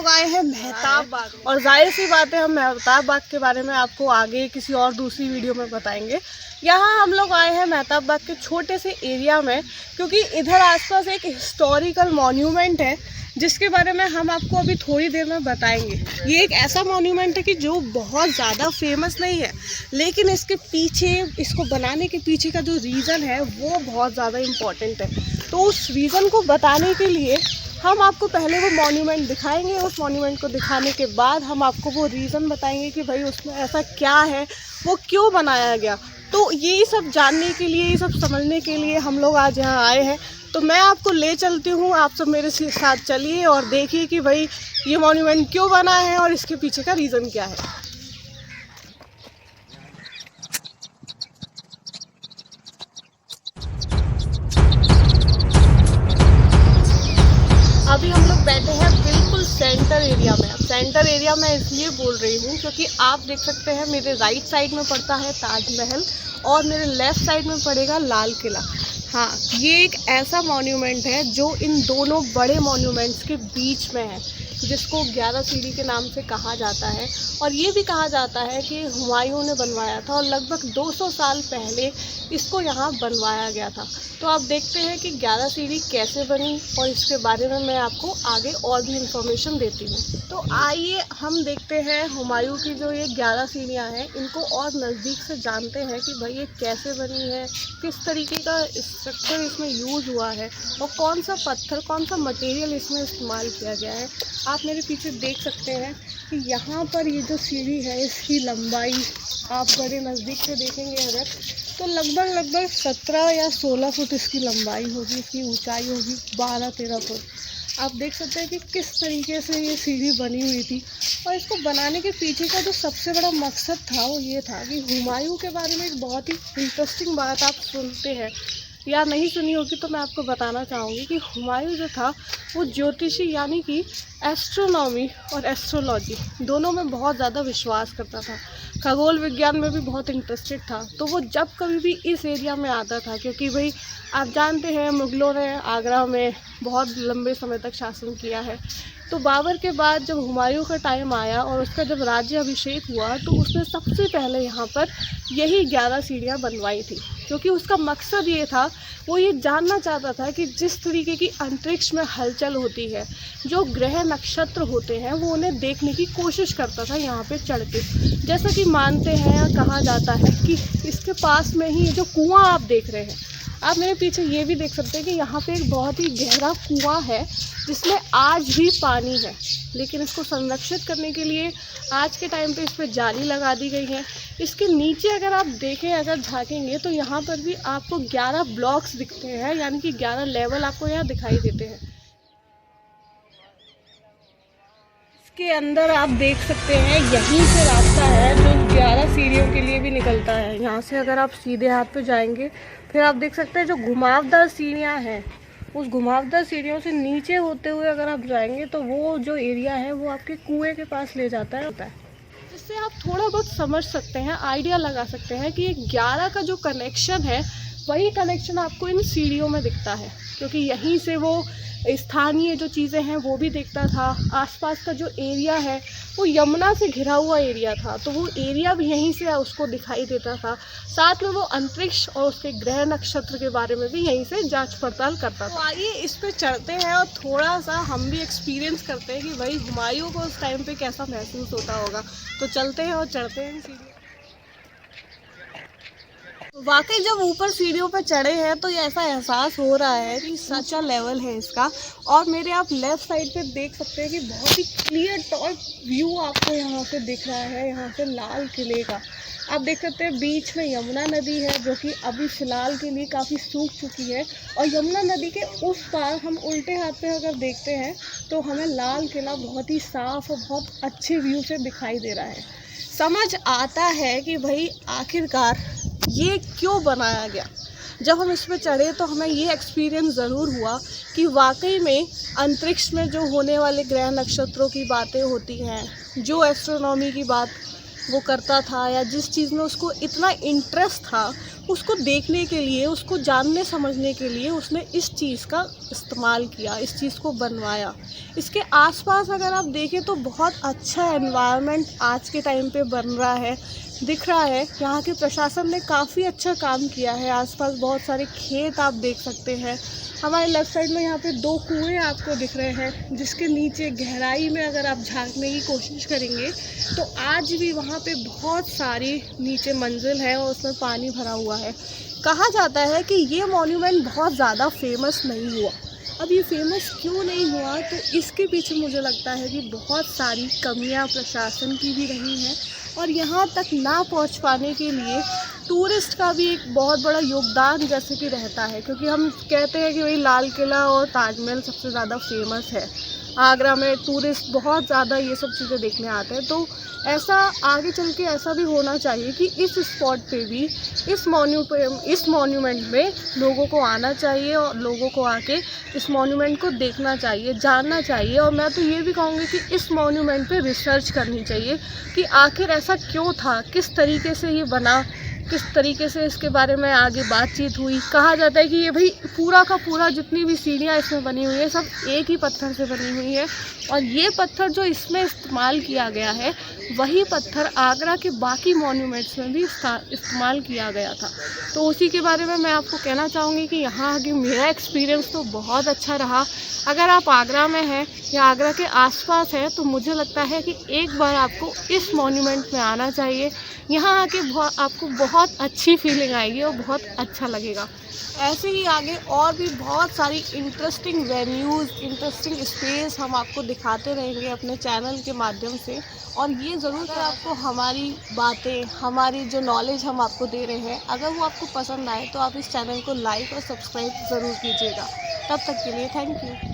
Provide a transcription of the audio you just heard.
लोग आए हैं मेहताब बाग, और जाहिर सी बात है हम मेहताब बाग के बारे में आपको आगे किसी और दूसरी वीडियो में बताएंगे। यहाँ हम लोग आए हैं मेहताब बाग के छोटे से एरिया में, क्योंकि इधर आसपास एक हिस्टोरिकल मॉन्यूमेंट है जिसके बारे में हम आपको अभी थोड़ी देर में बताएंगे। ये एक ऐसा मॉन्यूमेंट है कि जो बहुत ज़्यादा फेमस नहीं है, लेकिन इसके पीछे, इसको बनाने के पीछे का जो रीज़न है वो बहुत ज़्यादा इम्पॉर्टेंट है। तो उस रीज़न को बताने के लिए हम आपको पहले वो मॉन्यूमेंट दिखाएंगे। उस मॉन्यूमेंट को दिखाने के बाद हम आपको वो रीज़न बताएंगे कि भाई उसमें ऐसा क्या है, वो क्यों बनाया गया। तो यही सब जानने के लिए, ये सब समझने के लिए हम लोग आज यहाँ आए हैं। तो मैं आपको ले चलती हूँ, आप सब मेरे साथ चलिए और देखिए कि भाई ये मॉन्यूमेंट क्यों बना है और इसके पीछे का रीज़न क्या है। अभी हम लोग बैठे हैं बिल्कुल सेंटर एरिया में। अब सेंटर एरिया में इसलिए बोल रही हूँ क्योंकि आप देख सकते हैं मेरे राइट साइड में पड़ता है ताजमहल और मेरे लेफ़्ट साइड में पड़ेगा लाल किला। हाँ, ये एक ऐसा मॉन्यूमेंट है जो इन दोनों बड़े मॉन्यूमेंट्स के बीच में है, जिसको 11 सीढ़ी के नाम से कहा जाता है। और ये भी कहा जाता है कि हुमायूं ने बनवाया था और लगभग 200 साल पहले इसको यहाँ बनवाया गया था। तो आप देखते हैं कि 11 सीढ़ी कैसे बनी और इसके बारे में मैं आपको आगे और भी इंफॉर्मेशन देती हूँ। तो आइए हम देखते हैं हुमायूं की जो ये 11 सीढ़ियाँ हैं, इनको और नज़दीक से जानते हैं कि भाई ये कैसे बनी है, किस तरीके का स्ट्रक्चर इसमें यूज़ हुआ है और कौन सा पत्थर, कौन सा मटेरियल इसमें इस्तेमाल किया गया है। आप मेरे पीछे देख सकते हैं कि यहाँ पर ये जो सीढ़ी है इसकी लंबाई आप बड़े नज़दीक से देखेंगे अगर, तो लगभग 17 या 16 फुट इसकी लंबाई होगी, इसकी ऊंचाई होगी 12-13 फुट। आप देख सकते हैं कि किस तरीके से ये सीढ़ी बनी हुई थी। और इसको बनाने के पीछे का जो सबसे बड़ा मकसद था वो ये था कि हुमायूं के बारे में एक बहुत ही इंटरेस्टिंग बात आप सुनते हैं या नहीं सुनी होगी, तो मैं आपको बताना चाहूँगी कि हुमायूं जो था वो ज्योतिषी यानी कि एस्ट्रोनॉमी और एस्ट्रोलॉजी दोनों में बहुत ज़्यादा विश्वास करता था। खगोल विज्ञान में भी बहुत इंटरेस्टेड था। तो वो जब कभी भी इस एरिया में आता था, क्योंकि भाई आप जानते हैं मुग़लों ने आगरा में बहुत लंबे समय तक शासन किया है, तो बाबर के बाद जब हुमायूं का टाइम आया और उसका जब राज्य अभिषेक हुआ तो उसने सबसे पहले यहाँ पर यही 11 सीढ़ियाँ बनवाई थी, क्योंकि उसका मकसद ये था, वो ये जानना चाहता था कि जिस तरीके की अंतरिक्ष में हलचल होती है, जो ग्रह नक्षत्र होते हैं, वो उन्हें देखने की कोशिश करता था यहाँ पे चढ़ के। जैसा कि मानते हैं या कहा जाता है कि इसके पास में ही जो कुआं आप देख रहे हैं, आप मेरे पीछे ये भी देख सकते हैं कि यहाँ पे एक बहुत ही गहरा कुआं है जिसमें आज भी पानी है, लेकिन इसको संरक्षित करने के लिए आज के टाइम पे इस पर जाली लगा दी गई है। इसके नीचे अगर आप देखें, अगर झांकेंगे तो यहाँ पर भी आपको 11 ब्लॉक्स दिखते हैं, यानी कि 11 लेवल आपको यहाँ दिखाई देते हैं। इसके अंदर आप देख सकते हैं यहीं से रास्ता है जो 11 सीढ़ियों के लिए भी निकलता है। यहाँ से अगर आप सीधे हाथ पे जाएंगे, फिर आप देख सकते हैं जो घुमावदार सीढ़ियाँ हैं, उस घुमावदार सीढ़ियों से नीचे होते हुए अगर आप जाएंगे तो वो जो एरिया है वो आपके कुएं के पास ले जाता है, जिससे आप थोड़ा बहुत समझ सकते हैं, आइडिया लगा सकते हैं कि ये 11 का जो कनेक्शन है वही कनेक्शन आपको इन सीढ़ियों में दिखता है, क्योंकि यहीं से वो स्थानीय जो चीज़ें हैं वो भी देखता था। आसपास का जो एरिया है वो यमुना से घिरा हुआ एरिया था, तो वो एरिया भी यहीं से उसको दिखाई देता था। साथ में वो अंतरिक्ष और उसके ग्रह नक्षत्र के बारे में भी यहीं से जांच पड़ताल करता था। तो आइए इस पे चढ़ते हैं और थोड़ा सा हम भी एक्सपीरियंस करते हैं कि भाई हुमायूं को उस टाइम पे कैसा महसूस होता होगा। तो चलते हैं और चढ़ते हैं सीढ़ी। वाकई जब ऊपर सीढ़ियों पर चढ़े हैं तो ये ऐसा एहसास हो रहा है कि सच लेवल है इसका। और मेरे आप लेफ़्ट साइड पे देख सकते हैं कि बहुत ही क्लियर टॉप व्यू आपको यहाँ से दिख रहा है, यहाँ से लाल किले का। आप देख सकते हैं बीच में यमुना नदी है जो कि अभी फ़िलहाल के लिए काफ़ी सूख चुकी है, और यमुना नदी के उस पार हम उल्टे हाथ पे अगर देखते हैं तो हमें लाल किला बहुत ही साफ़ और बहुत अच्छे व्यू से दिखाई दे रहा है। समझ आता है कि भाई आखिरकार ये क्यों बनाया गया। जब हम इस पर चढ़े तो हमें ये एक्सपीरियंस ज़रूर हुआ कि वाकई में अंतरिक्ष में जो होने वाले ग्रह नक्षत्रों की बातें होती हैं, जो एस्ट्रोनॉमी की बात वो करता था या जिस चीज़ में उसको इतना इंटरेस्ट था, उसको देखने के लिए, उसको जानने समझने के लिए उसने इस चीज़ का इस्तेमाल किया, इस चीज़ को बनवाया। इसके आसपास अगर आप देखें तो बहुत अच्छा एनवायरनमेंट आज के टाइम पे बन रहा है, दिख रहा है। यहाँ के प्रशासन ने काफ़ी अच्छा काम किया है। आसपास बहुत सारे खेत आप देख सकते हैं। हमारे लेफ़्ट साइड में यहाँ पे 2 कुएँ आपको दिख रहे हैं, जिसके नीचे गहराई में अगर आप झाँकने की कोशिश करेंगे तो आज भी वहाँ पे बहुत सारी नीचे मंजिल है और उसमें पानी भरा हुआ है। कहा जाता है कि ये मॉन्यूमेंट बहुत ज़्यादा फेमस नहीं हुआ। अब ये फेमस क्यों नहीं हुआ, तो इसके पीछे मुझे लगता है कि बहुत सारी कमियां प्रशासन की भी रही हैं, और यहाँ तक ना पहुँच पाने के लिए टूरिस्ट का भी एक बहुत बड़ा योगदान जैसे कि रहता है। क्योंकि हम कहते हैं कि भाई लाल किला और ताजमहल सबसे ज़्यादा फेमस है, आगरा में टूरिस्ट बहुत ज़्यादा ये सब चीज़ें देखने आते हैं। तो ऐसा आगे चल के ऐसा भी होना चाहिए कि इस स्पॉट पे भी, इस मॉन्यूमेंट में लोगों को आना चाहिए और लोगों को आके इस मॉन्यूमेंट को देखना चाहिए, जानना चाहिए। और मैं तो ये भी कहूँगी कि इस मॉन्यूमेंट पे रिसर्च करनी चाहिए कि आखिर ऐसा क्यों था, किस तरीके से ये बना, किस तरीके से इसके बारे में आगे बातचीत हुई। कहा जाता है कि ये भाई पूरा का पूरा जितनी भी सीढ़ियाँ इसमें बनी हुई है सब एक ही पत्थर से बनी हुई है, और ये पत्थर जो इसमें इस्तेमाल किया गया है वही पत्थर आगरा के बाकी मॉन्यूमेंट्स में भी इस्तेमाल किया गया था। तो उसी के बारे में मैं आपको कहना चाहूँगी कि यहाँ आगे मेरा एक्सपीरियंस तो बहुत अच्छा रहा। अगर आप आगरा में हैं या आगरा के आसपास हैं तो मुझे लगता है कि एक बार आपको इस मॉन्यूमेंट में आना चाहिए। यहाँ आके आपको बहुत अच्छी फीलिंग आएगी और बहुत अच्छा लगेगा। ऐसे ही आगे और भी बहुत सारी इंटरेस्टिंग वेन्यूज़, इंटरेस्टिंग स्पेस हम आपको दिखाते रहेंगे अपने चैनल के माध्यम से। और ये ज़रूर कि आपको हमारी बातें, हमारी जो नॉलेज हम आपको दे रहे हैं, अगर वो आपको पसंद आए तो आप इस चैनल को लाइक और सब्सक्राइब ज़रूर कीजिएगा। तब तक के लिए थैंक यू।